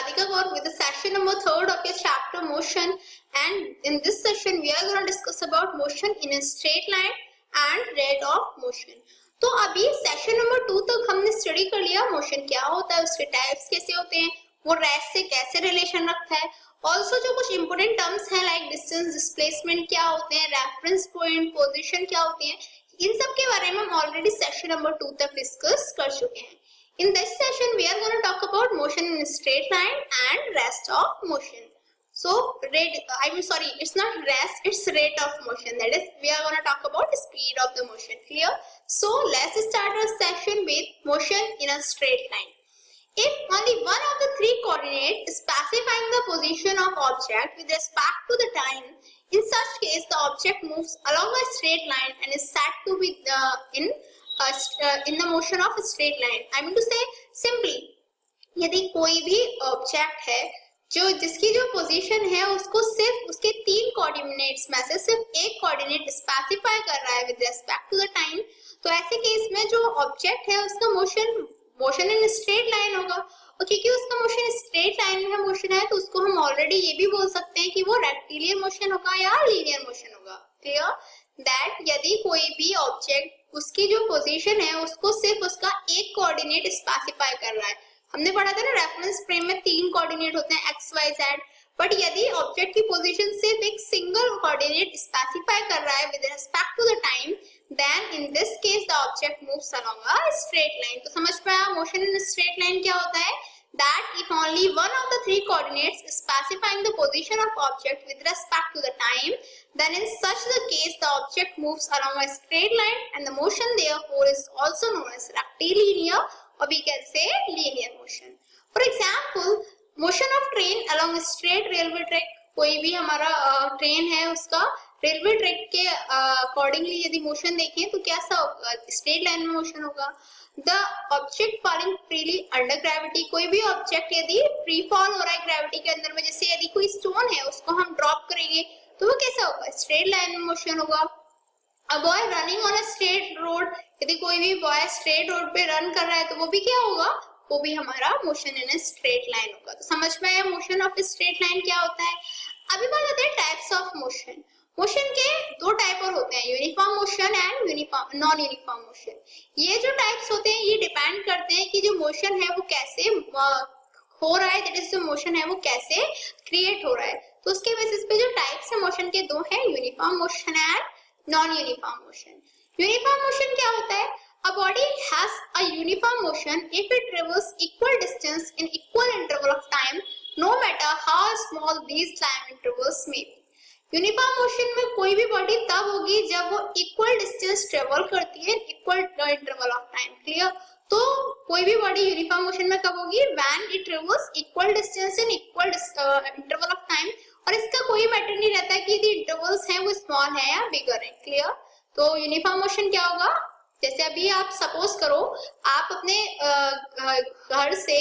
Radhika Gaur with the session number 3 of your chapter motion, and in this session we are going to discuss about motion in a straight line and rate of motion. तो अभी session number 2 तक हमने study कर लिया motion क्या होता है, उसके टाइप्स कैसे होते हैं, वो रेस्ट से कैसे रिलेशन रखता है, ऑल्सो जो कुछ इंपोर्टेंट टर्म्स हैं लाइक डिस्टेंस, डिस्प्लेसमेंट क्या होते हैं, रेफरेंस पॉइंट, पोजीशन क्या होती है, इन सब के बारे में हम ऑलरेडी सेशन नंबर 2 तक डिस्कस कर चुके हैं. In this session, we are going to talk about motion in a straight line and rest of motion. So, it's not rest, it's rate of motion. That is, we are going to talk about the speed of the motion. Clear? So, let's start our session with motion in a straight line. If only one of the three coordinates specifying the position of object with respect to the time, in such case, the object moves along a straight line and is said to be in the motion of a straight line. I mean to say simply, यदि कोई भी object है जिसकी जो position है उसको सिर्फ उसके 3 कोऑर्डिनेट्स में से सिर्फ एक कोऑर्डिनेट स्पेसिफाई कर रहा है with respect to the time, तो ऐसे केस में जो ऑब्जेक्ट है उसका मोशन इन स्ट्रेट लाइन होगा. और क्योंकि उसका मोशन स्ट्रेट लाइन में मोशन है तो उसको हम ऑलरेडी ये भी बोल सकते हैं कि वो रेक्टिलियर मोशन होगा या लीनियर मोशन होगा. क्लियर? दैट यदि कोई भी ऑब्जेक्ट उसकी जो पोजीशन है उसको सिर्फ उसका एक कोऑर्डिनेट स्पेसिफाई कर रहा है. हमने पढ़ा था ना रेफरेंस फ्रेम में 3 कोऑर्डिनेट होते हैं x y z, बट यदि ऑब्जेक्ट की पोजीशन सिर्फ एक सिंगल कोऑर्डिनेट स्पेसिफाई कर रहा है with respect to the time, then in this case the object moves along a straight line. तो समझ में आया मोशन इन स्ट्रेट लाइन क्या होता है? That if only one of the 3 coordinates specifying the position of object with respect to the time, then in such the case the object moves along a straight line and the motion therefore is also known as rectilinear, or we can say linear motion. For example, motion of train along a straight railway track. कोई भी हमारा train है उसका railway track के accordingly यदि motion देखें तो कैसा होगा? स्ट्रेट लाइन में मोशन होगा. The object falling freely under gravity, कोई भी ऑब्जेक्ट यदि फ्री फॉल हो रहा है ग्रेविटी के अंदर में, जैसे यदि कोई स्टोन है उसको हम ड्रॉप करेंगे तो वो कैसा होगा? स्ट्रेट लाइन में मोशन होगा. A boy running on a straight road, यदि कोई भी बॉय स्ट्रेट रोड पे रन कर रहा है तो वो भी क्या होगा? वो भी हमारा मोशन इन स्ट्रेट लाइन होगा. तो समझ में आया मोशन ऑफ स्ट्रेट लाइन क्या होता है. अभी बात आते हैं टाइप्स ऑफ मोशन. मोशन के 2 टाइप और होते हैं, uniform motion and non uniform motion. ये जो टाइप्स होते हैं ये डिपेंड करते हैं कि जो मोशन है वो कैसे हो रहा है, दैट इज जो मोशन है वो कैसे क्रिएट हो रहा है. तो उसके बेसिस पे जो टाइप्स है मोशन के 2 हैं, uniform motion and non uniform motion. Uniform motion क्या होता है? A body has a uniform motion if it travels equal distance in equal interval of time, no matter how small these time intervals may be. Uniform motion में कोई भी body तब होगी जब वो इक्वल डिस्टेंस ट्रेवल करती है equal interval of time. Clear? तो कोई भी बॉडी यूनिफॉर्म मोशन में कब होगी? When it travels equal distance in equal interval of time. और इसका कोई मैटर नहीं रहता कि यदि इंटरवल्स हैं वो स्मॉल है या बिगर है. क्लियर? तो यूनिफॉर्म मोशन क्या होगा? जैसे अभी आप सपोज करो आप अपने घर से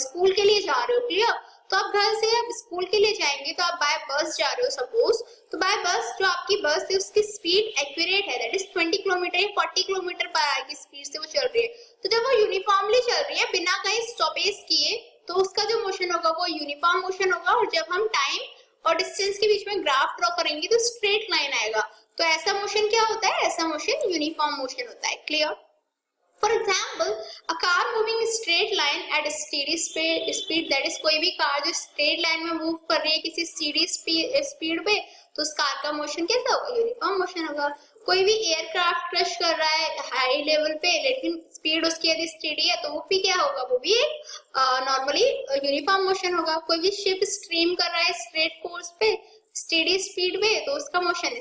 स्कूल के लिए जा रहे हो. क्लियर? तो आप घर से आप स्कूल के लिए जाएंगे तो आप बाय बस जा रहे हो सपोज, तो बाय बस जो आपकी बस है उसकी स्पीड एक्यूरेट है, दैट इज 20 किलोमीटर या 40 किलोमीटर पर आवर की स्पीड से वो चल रही है. तो जब वो यूनिफॉर्मली चल रही है बिना कहीं स्टॉपेज किए तो उसका जो मोशन होगा वो यूनिफॉर्म मोशन होगा. और जब हम टाइम और डिस्टेंस के बीच में ग्राफ ड्रॉ करेंगे तो स्ट्रेट लाइन आएगा. तो ऐसा मोशन क्या होता है? ऐसा मोशन यूनिफॉर्म मोशन होता है. Clear? For example, a car moving straight line at a steady speed, that is कोई भी कार जो straight line में मूव कर रही है किसी steady speed पे, तो उस कार का मोशन कैसा होगा? यूनिफॉर्म मोशन होगा. कोई भी एयरक्राफ्ट क्रश कर रहा है हाई लेवल पे लेकिन स्पीड उसकी यदि स्टेडी है तो वो भी क्या होगा? वो भी एक नॉर्मली यूनिफॉर्म मोशन होगा. कोई भी शिप स्ट्रीम कर रहा है स्ट्रेट कोर्स पे स्टेडी स्पीड पे तो उसका मोशन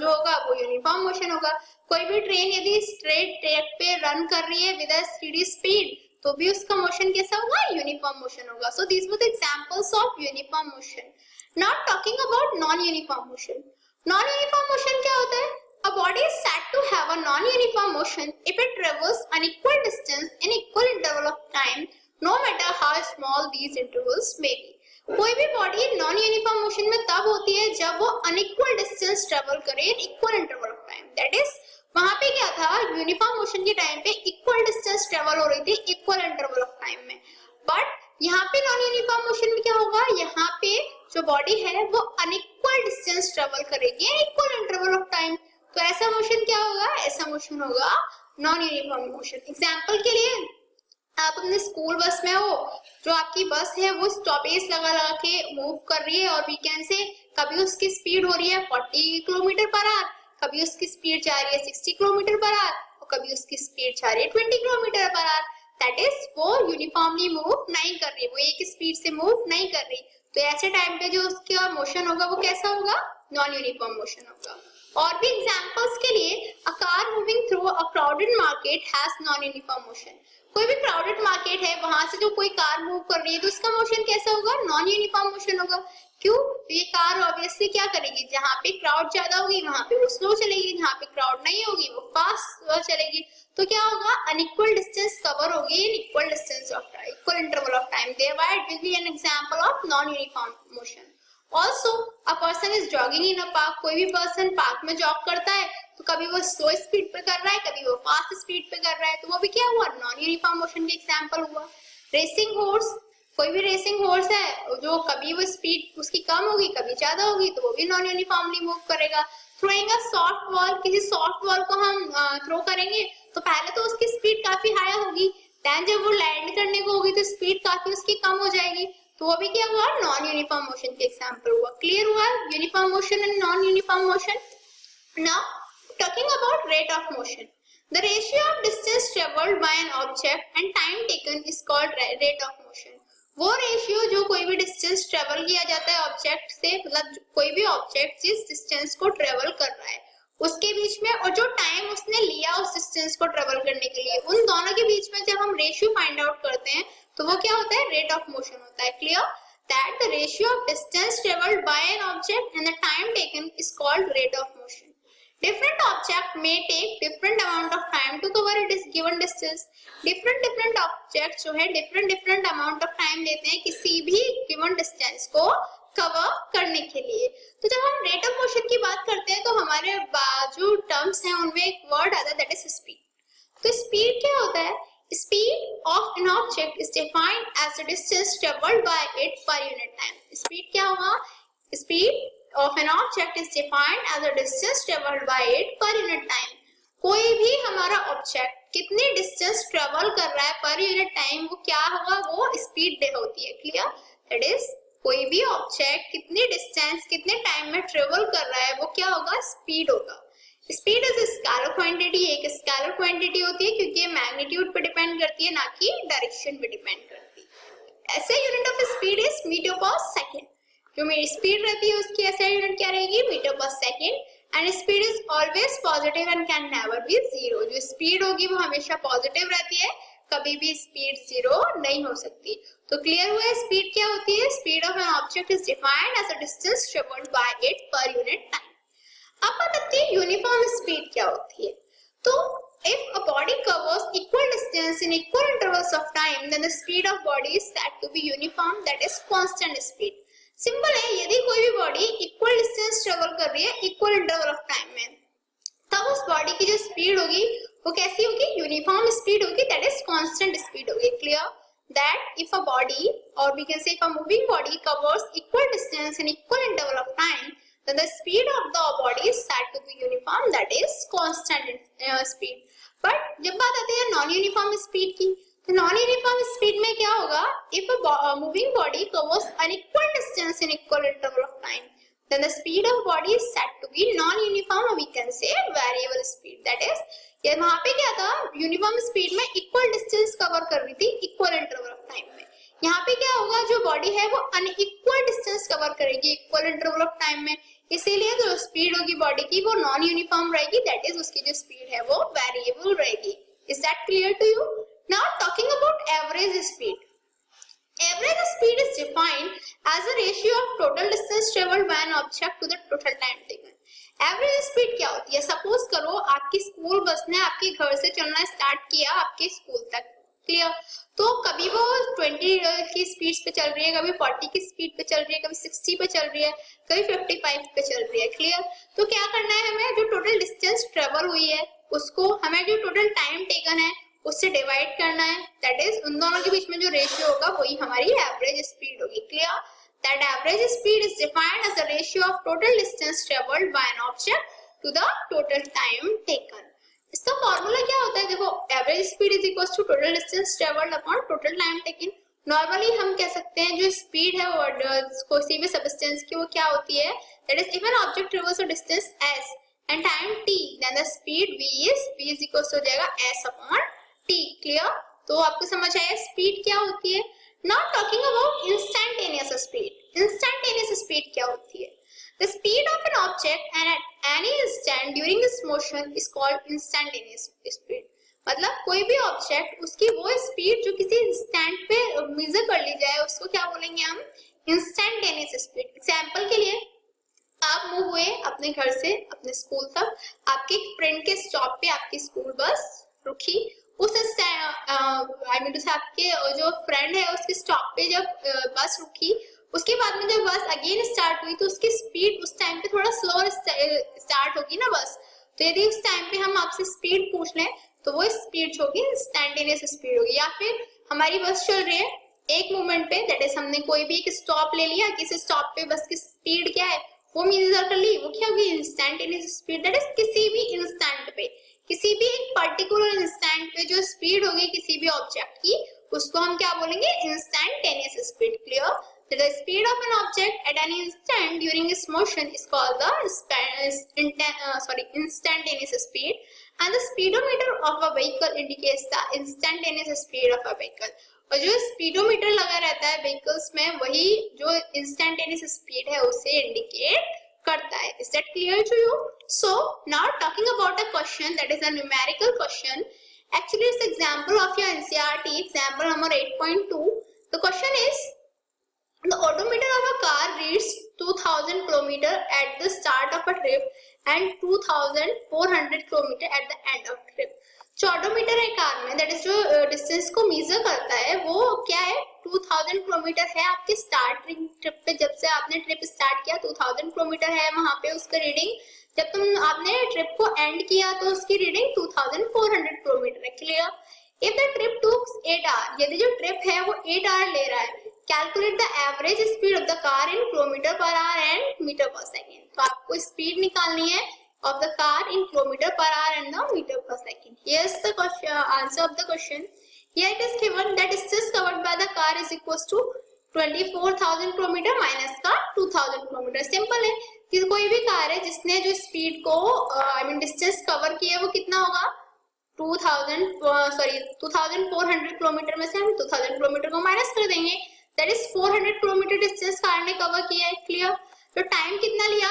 जो होगा वो यूनिफॉर्म मोशन होगा. कोई भी ट्रेन यदि स्ट्रेट ट्रैक पे रन कर रही है विद अ स्टेडी स्पीड तो भी उसका मोशन कैसा होगा? यूनिफॉर्म मोशन होगा. So these were the examples of uniform motion. Now talking about non uniform motion. Non uniform motion क्या होता है? A body is said to have a non-uniform motion if it travels an equal distance in equal interval of time, no matter how small these intervals may be. कोई भी body non uniform motion में तब होती है जब वो unequal distance travel करे इन equal interval of time. That is वहां पे क्या था? यूनिफॉर्म मोशन के टाइम पे इक्वल डिस्टेंस ट्रेवल हो रही थी इक्वल इंटरवल ऑफ टाइम में. बट यहाँ पे नॉन यूनिफॉर्म होगा, यहाँ पे जो बॉडी है वो अनइक्वल डिस्टेंस ट्रेवल करेगी इक्वल इंटरवल ऑफ टाइम। तो ऐसा मोशन क्या होगा, ऐसा मोशन होगा नॉन यूनिफॉर्म मोशन। एग्जाम्पल के लिए आप अपने स्कूल बस में हो, जो आपकी बस है वो स्टॉपेज लगा लगा के मूव कर रही है, और वीकेंड से कभी उसकी स्पीड हो रही है 40 किलोमीटर पर आवर, कभी उसकी स्पीड जा रही है 60 किलोमीटर पर आवर, और कभी उसकी स्पीड जा रही है 20 kilometre per our. That is वो यूनिफॉर्मली मूव नहीं कर रही, वो एक स्पीड से मूव नहीं कर रही। तो ऐसे टाइम पे जो उसका मोशन होगा वो कैसा होगा, नॉन यूनिफॉर्म मोशन होगा। और भी एग्जांपल्स के लिए, a car moving through a crowded market has non uniform motion. कोई भी क्राउडेड मार्केट है, वहां से जो कोई कार मूव कर रही है तो उसका मोशन कैसा होगा, नॉन यूनिफॉर्म मोशन होगा। क्यों, तो ये कार ऑब्वियसली क्या करेगी, जहाँ पे क्राउड ज्यादा होगी वहां पे वो स्लो चलेगी, जहाँ पे क्राउड नहीं होगी वो फास्ट चलेगी। तो क्या होगा, अनइक्वल डिस्टेंस कवर होगी in equal distance of equal interval of time, thereby it will be an example of non uniform motion. Also, a person is jogging in a park. कोई भी पर्सन पार्क में jog करता है तो कभी वो slow speed पे कर रहा है, कभी वो फास्ट स्पीड पे कर रहा है, तो वो भी क्या हुआ, नॉन यूनिफॉर्म मोशन के एग्जांपल हुआ। रेसिंग हॉर्स, कोई भी रेसिंग हॉर्स है जो कभी वो स्पीड उसकी कम होगी कभी ज्यादा होगी, तो वो भी नॉन यूनिफॉर्मली मूव करेगा। थ्रोइंग अ सॉफ्ट बॉल, किसी सॉफ्ट बॉल को हम थ्रो करेंगे तो पहले तो उसकी स्पीड काफी हाई होगी, देन जब वो लैंड करने को होगी तो स्पीड काफी उसकी कम हो जाएगी, तो वो भी क्या हुआ, नॉन यूनिफॉर्म मोशन के एग्जांपल हुआ। क्लियर हुआ uniform motion and non uniform motion. Now talking about rate of motion, the ratio of distance travelled bye an object and time taken is called rate of motion. वो ratio जो कोई भी distance travel किया जाता है object से, मतलब कोई भी ऑब्जेक्ट जिस डिस्टेंस को ट्रेवल कर रहा है उसके बीच में, और जो टाइम उसने लिया उस डिस्टेंस को ट्रेवल करने के लिए, उन दोनों के बीच में जब हम रेशियो फाइंड आउट करते हैं तो वो क्या होता है, रेट ऑफ मोशन होता है। Clear, that the ratio of distance travelled bye an object and the time taken is called rate of motion. Different object may take different amount of time to cover a given distance. Different objects जो है different amount of time लेते हैं किसी भी given distance को cover करने के लिए। तो जब हम रेट ऑफ मोशन की बात करते हैं तो हमारे जो टर्म्स हैं उनमें एक वर्ड आता है, दैट इज स्पीड। तो स्पीड क्या होता है, speed of an object is defined as the distance travelled by it per unit time. Speed क्या होगा, speed of an object is defined as the distance traveled by it per unit time. कोई भी हमारा object कितने distance travel कर रहा है पर यूनिट टाइम, वो क्या होगा, वो स्पीड होती है। क्लियर, दैट इज कोई भी ऑब्जेक्ट कितने डिस्टेंस कितने टाइम में ट्रेवल कर रहा है वो क्या होगा, स्पीड होगा। स्पीड इज स्केलर क्वांटिटी, एक स्केलर क्वांटिटी होती है क्योंकि ये मैग्नीट्यूड पे डिपेंड करती है, ना कि डायरेक्शन पे डिपेंड करती है। ऐसे unit of speed is metre per second. जो मेरी स्पीड रहती है उसकी ऐसे यूनिट क्या रहेगी, metre per second. And speed is always positive and can never be zero. जो स्पीड होगी वो हमेशा पॉजिटिव रहती है, कभी भी स्पीड जीरो नहीं हो सकती। तो क्लियर हुआ है स्पीड क्या होती है, speed of an object is defined as a distance travelled by it per unit time. अब बात आती है यूनिफॉर्म स्पीड क्या होती है। तो if a body covers equal distance in equal intervals of time, then the speed of body is said to be uniform, that is constant speed. Simple है, यदि कोई भी बॉडी इक्वल डिस्टेंस ट्रेवल कर रही है इक्वल इंटरवल ऑफ टाइम में, तब उस बॉडी की जो स्पीड होगी वो कैसी होगी, यूनिफॉर्म स्पीड होगी, दैट इज कांस्टेंट स्पीड होगी। Clear, that if a body और we can say if a moving body covers equal distance in equal interval of time, then the speed of the body is said to be uniform, that is constant speed. But जब बात आती है non uniform speed की, तो non uniform speed में क्या होगा, if a moving body covers an equal distance in equal interval of time, then the speed of body is said to be non-uniform, or we can say variable speed. That is, ये वहाँ पे क्या था, uniform speed में equal distance cover कर रही थी equal interval of time में। यहाँ पे क्या होगा, जो बॉडी है वो अनइक्वल डिस्टेंस कवर करेगी इक्वल इंटरवल ऑफ टाइम में, इसीलिए जो स्पीड होगी बॉडी की वो नॉन यूनिफॉर्म रहेगी, दैट इज उसकी जो स्पीड है वो वेरिएबल रहेगी। Is that clear to you? Now talking about average speed. Average speed is defined as a ratio of total distance traveled by an object to the total time taken. Average speed क्या होती है? Suppose करो आपकी school bus ने आपके घर से चलना स्टार्ट किया आपके स्कूल तक, क्लियर? तो कभी वो 20 की स्पीड पे चल रही है, कभी 40 की स्पीड पे चल रही है, कभी 60 पे चल रही है, कभी 55 पे चल रही है, क्लियर? तो क्या करना है हमें, जो टोटल डिस्टेंस ट्रेवल हुई है उसको हमें जो टोटल टाइम टेकन है उससे डिवाइड करना है, दैट इज उन दोनों के बीच में जो रेशियो होगा वही हमारी एवरेज स्पीड होगी। Clear, that average speed is defined as the ratio of total distance traveled by an object to the total time taken. इसका फॉर्मूला क्या होता है? देखो, average speed is equal to total distance travelled upon total time taken. Normally हम कह सकते हैं जो स्पीड है वो किसी भी सबस्टेंस की वो क्या होती है, that is if an object travels a distance s and time t, then the speed v is equal to हो जाएगा s अपॉन t. क्लियर? तो आपको समझ आया स्पीड क्या होती है. Not talking about instantaneous speed. Instantaneous speed क्या होती है? The speed of an object and at any instant during its motion is called instantaneous speed. मतलब कोई भी ऑब्जेक्ट उसकी वो स्पीड जो किसी इंस्टेंट पे मेजर कर ली जाए उसको क्या बोलेंगे हम? Instantaneous speed. एग्जांपल के लिए आप मूव हुए अपने घर से अपने स्कूल तक, आपके फ्रेंड के स्टॉप पे आपकी स्कूल बस रुकी. उस आई मीन आपके जो फ्रेंड है उसके स्टॉप पे जब बस रुकी, उसके बाद में जब बस अगेन स्टार्ट हुई तो उसकी स्पीड उस टाइम पे थोड़ा स्लोअर स्टार्ट होगी ना बस. तो यदि उस टाइम पे हम आपसे स्पीड पूछ लें तो वो स्पीड होगी इंस्टेंटेनियस स्पीड होगी. या फिर हमारी बस चल रही है एक मोमेंट पे, दैट इज हमने कोई भी एक स्टॉप ले लिया, किसी स्टॉप पे बस की स्पीड क्या है वो मेजर कर ली, वो क्या होगी? Instantaneous speed. दैट इज किसी भी इंस्टेंट पे, किसी भी एक पर्टिकुलर इंस्टेंट पे जो स्पीड होगी किसी भी ऑब्जेक्ट की उसको हम क्या बोलेंगे? Instantaneous speed. Clear? The speed of an object at any instant during its motion is called the instantaneous speed, and the speedometer of a vehicle indicates the instantaneous speed of a vehicle. और जो speedometer लगा रहता है vehicles में वही जो instantaneous speed है उसे इंडिकेट करता है. Is that clear to you? So now talking about a question that is a numerical question. Actually it's example of your NCERT example number 8.2. The question is, the odometer of a car reads 2000 km at the start of a trip and 2400 km at the end of trip. जो odometer है car में, that is जो distance को major करता है वो क्या है? 2000 किलोमीटर है आपके स्टार्टिंग ट्रिप पे. जब से आपने ट्रिप स्टार्ट किया 2000 किलोमीटर है वहां पे उसका रीडिंग. जब तुम आपने ट्रिप को एंड किया तो उसकी रीडिंग 2400 किलोमीटर है. Clear? If the trip took 8 hour, यदि जो ट्रिप है वो 8 आवर ले रहा है, calculate the average speed of the car in kilometre per hour and metre per second. तो आपको स्पीड निकालनी है of the car in kilometre per hour and the metre per second. Here is the answer of the question. Here it is given that distance covered by the car is equal to 24,000 kilometre minus का 2000 kilometre. Simple है कि कोई भी car है जिसने जो speed को I mean distance cover किया वो कितना होगा? 2400 किलोमीटर में से हम 2000 किलोमीटर को माइनस कर देंगे. That is 400 kilometre distance car ने कवर किया है. क्लियर? तो टाइम कितना लिया?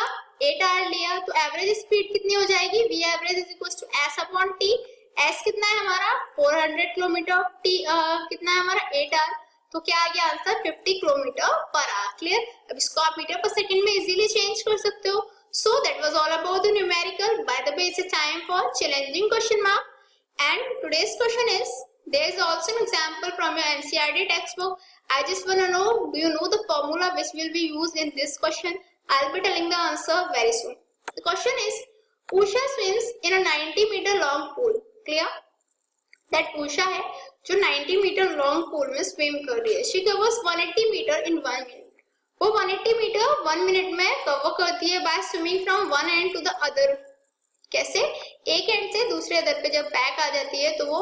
8 आवर लिया. तो एवरेज स्पीड कितनी हो जाएगी? v average is equal to s upon t. s कितना है हमारा? 400 किलोमीटर. t कितना है हमारा? 8 आवर. तो क्या आ गया answer? 50 kilometre per our. Clear? अब इसको आप मीटर पर सेकंड में इजीली चेंज कर सकते हो. So that was all about the numerical. By the way it's a time for challenging question mark. And today's question is, there is also an example from your NCERT textbook. I just want to know, do you know the formula which will be used in this question? I'll be telling the answer very soon. The question is, Usha swims in a 90 meter long pool. Clear? That Usha है जो 90 meter long pool में swim कर रही है. She covers 180 meter in 1 minute. वो 180 meter 1 minute में cover करती है by swimming from one end to the other. कैसे? एक एंड से दूसरे अदर पे जब बैक आ जाती है तो वो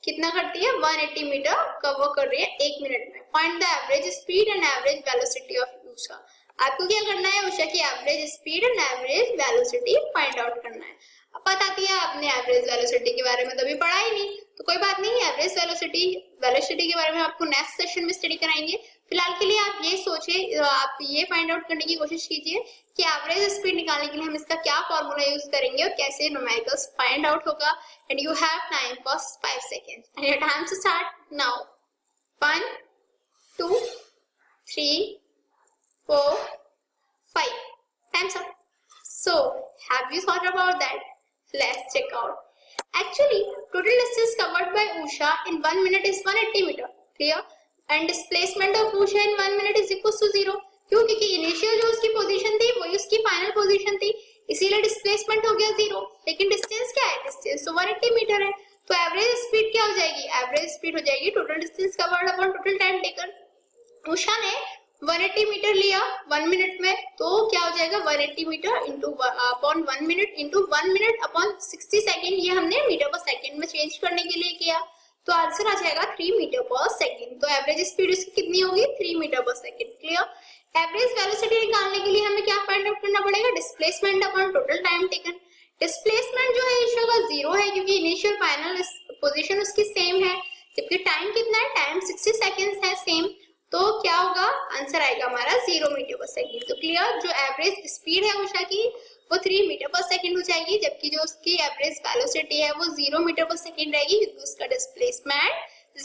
कितना करती है? 180 मीटर कवर कर रही है 1 मिनट में. Find the average speed and average velocity of Usha. आपको क्या करना है? उषा की average speed and average velocity find out करना है. अब बताती है आपने एवरेज वेलोसिटी के बारे में तो अभी पढ़ा ही नहीं, तो कोई बात नहीं. एवरेज वेलोसिटी के बारे में आपको नेक्स्ट सेशन में स्टडी कराएंगे. फिलहाल के लिए आप ये सोचिए, आप ये फाइंड आउट करने की कोशिश कीजिए कि एवरेज स्पीड निकालने के लिए हम इसका क्या फॉर्मूला यूज करेंगे और कैसे न्यूमेरिकल्स फाइंड आउट होगा. And you have time for 5 seconds and your time to start now. 1 2 3 4 5. Time's up. So, have you thought about that? Let's check out. Actually, total distance covered by Usha in 1 minute is 180 meter. Clear? And displacement of Usha in 1 minute is equal to 0. क्यों? क्योंकि initial जो उसकी position थी वही उसकी final position थी, इसीलिए displacement हो गया 0. लेकिन डिस्टेंस क्या है? डिस्टेंस तो 180 मीटर है. तो एवरेज स्पीड क्या हो जाएगी? एवरेज स्पीड हो जाएगी total distance covered upon total time taken. Usha ने 180 मीटर लिया 1 मिनट में, तो क्या हो जाएगा 180 metre into upon 1 minute into 1 minute upon 60 second, ये हमने मीटर पर सेकेंड में चेंज करने के लिए किया, तो आंसर आ जाएगा 3 मीटर पर सेकेंड। तो एवरेज स्पीड इसकी कितनी होगी 3 metre per second. Clear. Average velocity निकालने के लिए हमें क्या फाइंड आउट करना पड़ेगा, displacement upon total time taken. Displacement जो है इस जगह 0 है क्योंकि इनिशियल फाइनल पोजीशन उसकी सेम है, जबकि टाइम कितना है, टाइम 60 सेकेंड्स है सेम, तो क्या होगा आंसर आएगा हमारा 0 मीटर पर सेकेंड। तो क्लियर, जो एवरेज स्पीड है उषा की वो 3 मीटर पर सेकेंड हो जाएगी, जबकि जो उसकी एवरेज वेलोसिटी है वो 0 मीटर पर सेकेंड रहेगी क्योंकि उसका डिस्प्लेसमेंट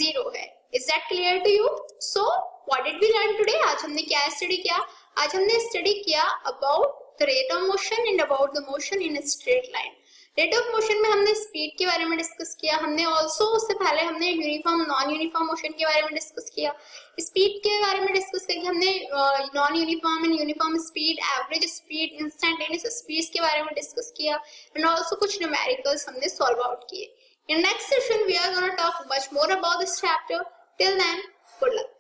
0 है। Is that clear to you? So what did we learn today? आज हमने क्या स्टडी किया? आज हमने स्टडी किया about the rate of motion and about the motion in a straight line. Rate of motion में हमने स्पीड के बारे में डिस्कस किया, हमने ऑल्सो उससे पहले हमने यूनिफॉर्म नॉन यूनिफॉर्म मोशन के बारे में डिस्कस किया, स्पीड के बारे में डिस्कस करके हमने non uniform and uniform speed, average speed, instantaneous speeds के बारे में डिस्कस किया एंड ऑल्सो कुछ न्यूमेरिकल्स हमने सॉल्व आउट किए। In next session we are going to talk much more about this chapter. Till then, good luck.